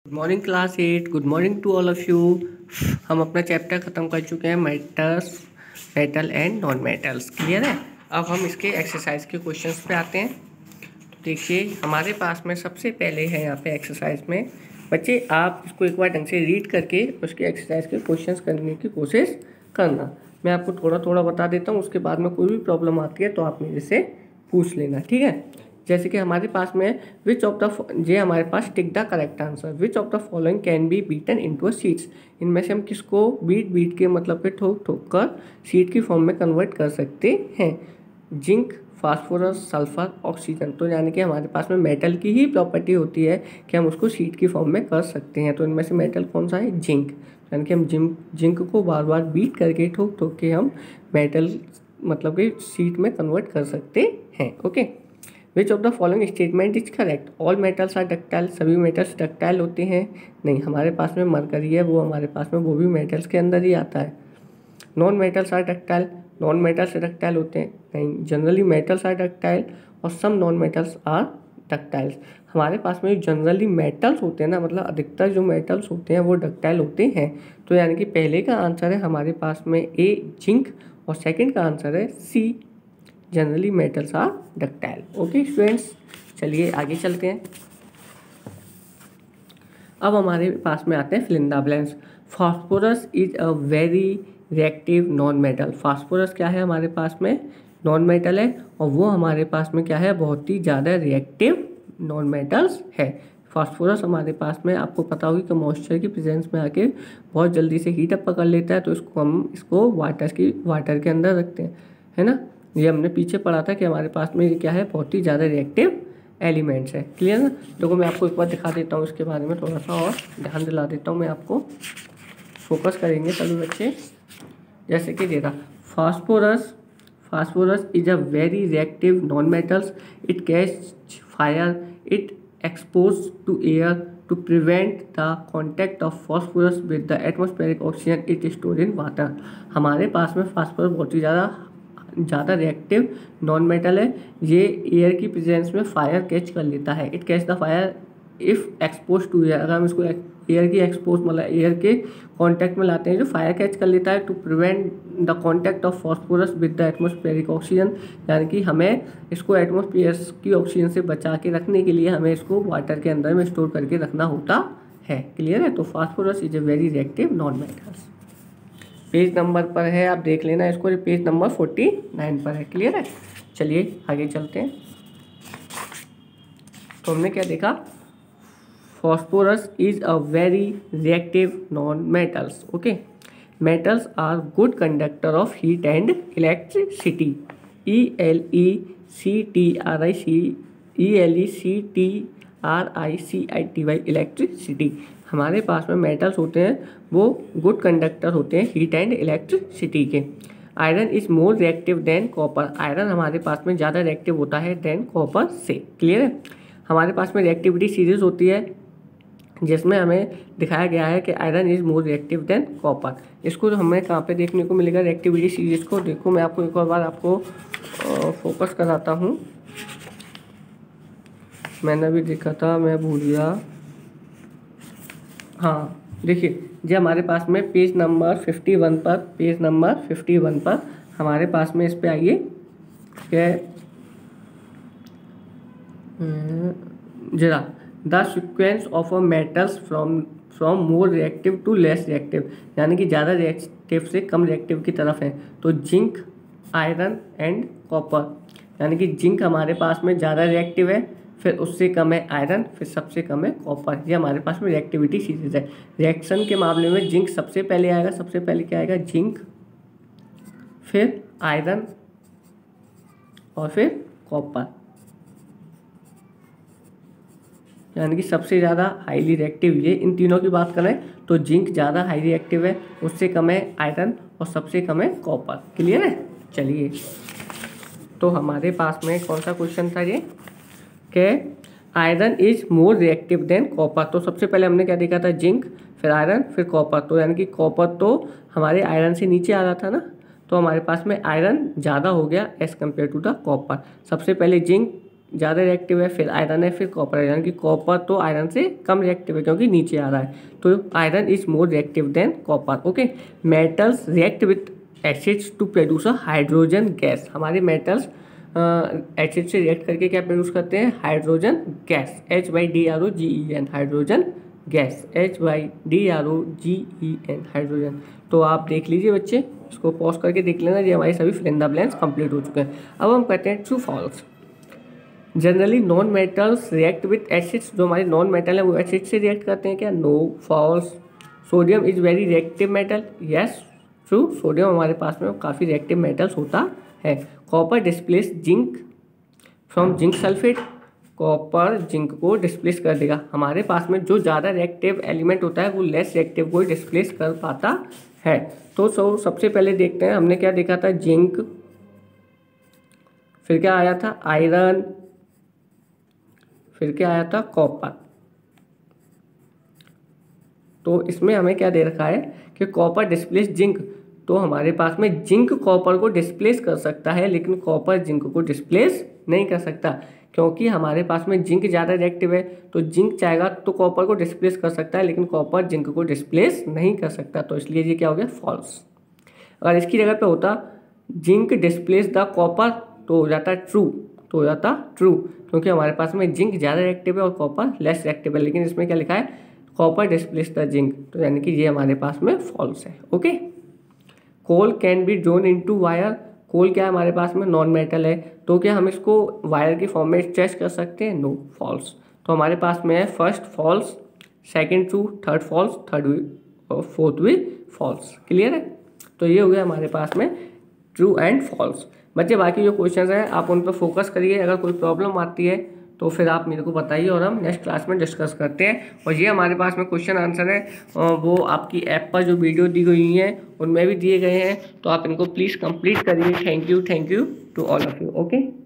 Good morning class 8। Good morning to all of you. हम अपना chapter ख़त्म कर चुके हैं metals, metal and non metals. Clear है। अब हम इसके एक्सरसाइज के क्वेश्चंस पे आते हैं। तो देखिए हमारे पास में सबसे पहले है यहाँ पे एक्सरसाइज में, बच्चे आप इसको एक बार ढंग से रीड करके उसके एक्सरसाइज के क्वेश्चंस करने की कोशिश करना। मैं आपको थोड़ा थोड़ा बता देता हूँ, उसके बाद में कोई भी प्रॉब्लम आती है तो आप मेरे से पूछ लेना, ठीक है। जैसे कि हमारे पास में विच ऑफ द ये हमारे पास tick the correct answer, which of the following can be beaten into a seeds. इनमें से हम किसको बीट के मतलब पे ठोक ठोक कर सीड की फॉर्म में कन्वर्ट कर सकते हैं। Zinc, phosphorus, sulphur, oxygen. तो यानी कि हमारे पास में मेटल की ही प्रॉपर्टी होती है कि हम उसको सीड की फॉर्म में कर सकते हैं। तो इनमें से मेटल कौन सा है? जिंक। यानी कि हम जिंक को बार बार बीट करके ठोक ठोक के हम मेटल मतलब कि सीड में कन्वर्ट कर सकते हैं। Okay. Which of the following statement is correct? All metals are ductile. सभी मेटल्स डक्टाइल होते हैं? नहीं। हमारे पास में मरकरी है, वो हमारे पास में वो भी मेटल्स के अंदर ही आता है। Non metals are ductile. Non metals ductile होते हैं? नहीं। जनरली मेटल्स आर डक्टाइल और some non metals are ductiles. हमारे पास में जनरली मेटल्स होते हैं ना, मतलब अधिकतर जो मेटल्स होते हैं वो डक्टाइल होते हैं। तो यानी कि पहले का आंसर है हमारे पास में ए जिंक और सेकंड का आंसर है C generally metals are ductile. Okay students, चलिए आगे चलते हैं। अब हमारे पास में आते हैं fill in the blanks. Phosphorus is a very reactive non metal. Phosphorus क्या है? हमारे पास में नॉन मेटल है और वो हमारे पास में क्या है? बहुत ही ज़्यादा रिएक्टिव नॉन मेटल्स है। फास्फोरस हमारे पास में आपको पता होगी कि मॉइस्चर की प्रेजेंस में आके बहुत जल्दी से हीट अप पकड़ लेता है, तो इसको वाटर के अंदर रखते हैं, है ना। ये हमने पीछे पढ़ा था कि हमारे पास में ये क्या है? बहुत ही ज़्यादा रिएक्टिव एलिमेंट्स है। क्लियर ना। देखो मैं आपको एक बार दिखा देता हूँ, इसके बारे में थोड़ा सा और ध्यान दिला देता हूँ मैं आपको। फोकस करेंगे सभी बच्चे। जैसे कि देखा, phosphorus is a very reactive non metals. It catch fire, it expose to air to prevent the contact of phosphorus with the atmospheric oxygen it store in water. हमारे पास में फास्फोरस बहुत ही ज़्यादा रिएक्टिव नॉन मेटल है। ये air की presence में fire catch कर लेता है। It catch the fire if expose to air. अगर हम इसको एयर की एक्सपोज मतलब एयर के कांटेक्ट में लाते हैं, जो फायर कैच कर लेता है to prevent the contact of phosphorus with the atmospheric oxygen. यानी कि हमें इसको एटमॉस्फेयर की ऑक्सीजन से बचा के रखने के लिए हमें इसको वाटर के अंदर में स्टोर करके रखना होता है। क्लियर है। तो phosphorus is a very reactive non metals. Page number पर है, आप देख लेना इसको, पेज नंबर 49 पर है। क्लियर है। चलिए आगे चलते हैं। तो हमने क्या देखा? Phosphorus is a very reactive non metals. Okay. Metals are good conductor of heat and electricity. ELECTRICI electricity. हमारे पास में मेटल्स होते हैं, वो गुड कंडक्टर होते हैं हीट एंड इलेक्ट्रिसिटी के। Iron is more reactive than copper. Iron हमारे पास में ज़्यादा रिएक्टिव होता है देन कॉपर से। क्लियर है। हमारे पास में रिएक्टिविटी सीरीज होती है जिसमें हमें दिखाया गया है कि iron is more reactive than copper. इसको हमें कहाँ पे देखने को मिलेगा रिएक्टिविटी सीरीज को? देखो मैं आपको एक और बार आपको फोकस कराता हूँ। मैंने भी देखा था, मैं भूल गया। हाँ देखिए, जो हमारे पास में पेज नंबर 51 पर हमारे पास में इस पे आइए कि जरा the sequence of a metals from more reactive to less reactive. यानी कि ज़्यादा रिएक्टिव से कम रिएक्टिव की तरफ है। तो जिंक, आयरन एंड कॉपर। यानी कि जिंक हमारे पास में ज़्यादा रिएक्टिव है, फिर उससे कम है आयरन, फिर सबसे कम है कॉपर। ये हमारे पास में रिएक्टिविटी सीरीज है। रिएक्शन के मामले में जिंक सबसे पहले आएगा। सबसे पहले क्या आएगा? जिंक, फिर आयरन और फिर कॉपर। यानी कि सबसे ज़्यादा हाईली रिएक्टिव ये इन तीनों की बात करें तो जिंक ज़्यादा हाई रिएक्टिव है, उससे कम है आयरन और सबसे कम है कॉपर। क्लियर है। चलिए, तो हमारे पास में कौन सा क्वेश्चन था ये कि iron is more reactive than copper. तो सबसे पहले हमने क्या देखा था? जिंक, फिर आयरन, फिर कॉपर। तो यानी कि कॉपर तो हमारे आयरन से नीचे आ रहा था ना, तो हमारे पास में आयरन ज़्यादा हो गया as compare to the copper. सबसे पहले जिंक, ज़्यादा रिएक्टिव है, फिर आयरन है, फिर कॉपर है, यानी कि कॉपर तो आयरन से कम रिएक्टिव है क्योंकि नीचे आ रहा है, तो iron is more reactive than copper. Okay, metals react with acids to produce a hydrogen gas. हमारे मेटल्स एसिड से रिएक्ट करके क्या प्रोड्यूस करते हैं? Hydrogen gas, HYDROGEN, hydrogen gas, HYDROGEN, hydrogen. तो आप देख लीजिए बच्चे, इसको पॉज करके देख लेना, ये हमारे सभी fill in the blanks complete हो चुके हैं। अब हम कहते हैं true false. Generally non metals react with acids, जो हमारे नॉन मेटल है वो एसिड से रिएक्ट करते हैं क्या? No, false. Sodium is very reactive metal, yes true, sodium हमारे पास में काफ़ी रिएक्टिव मेटल्स होता है। Copper displace zinc from zinc sulphate, copper zinc को डिस्प्लेस कर देगा। हमारे पास में जो ज़्यादा रिएक्टिव एलिमेंट होता है वो लेस रिएक्टिव को डिस्प्लेस कर पाता है। तो सबसे पहले देखते हैं, हमने क्या देखा था? जिंक, फिर क्या आया था? आयरन, फिर क्या आया था? कॉपर। तो इसमें हमें क्या दे रखा है कि कॉपर डिस्प्लेस जिंक, तो हमारे पास में जिंक कॉपर को डिस्प्लेस कर सकता है लेकिन कॉपर जिंक को डिस्प्लेस नहीं कर सकता, क्योंकि हमारे पास में जिंक ज़्यादा रिएक्टिव है, तो जिंक चाहेगा तो कॉपर को डिस्प्लेस कर सकता है लेकिन कॉपर जिंक को डिस्प्लेस नहीं कर सकता, तो इसलिए ये क्या हो गया? फॉल्स। अगर इसकी जगह पे होता जिंक डिस्प्लेस द कॉपर तो हो जाता ट्रू, तो हो जाता ट्रू, क्योंकि हमारे पास में जिंक ज़्यादा रिएक्टिव है और कॉपर लेस रिएक्टिव है, लेकिन इसमें क्या लिखा है? कॉपर डिस्प्लेस द जिंक, तो यानी कि ये हमारे पास में फॉल्स है। Okay, coal can be drawn into wire, coal क्या है हमारे पास में? नॉन मेटल है, तो क्या हम इसको वायर की फॉर्म में स्ट्रेच कर सकते हैं? No, false. तो हमारे पास में है first false, second true, third false, third भी और फोर्थ भी फॉल्स। क्लियर है? तो ये हो गया हमारे पास में ट्रू एंड फॉल्स। बच्चे बाकी जो क्वेश्चंस हैं आप उन पर फोकस करिए, अगर कोई प्रॉब्लम आती है तो फिर आप मेरे को बताइए और हम नेक्स्ट क्लास में डिस्कस करते हैं। और ये हमारे पास में क्वेश्चन आंसर है, वो आपकी ऐप पर जो वीडियो दी गई हैं उनमें भी दिए गए हैं, तो आप इनको प्लीज़ कंप्लीट करिए। Thank you to all of you. Okay.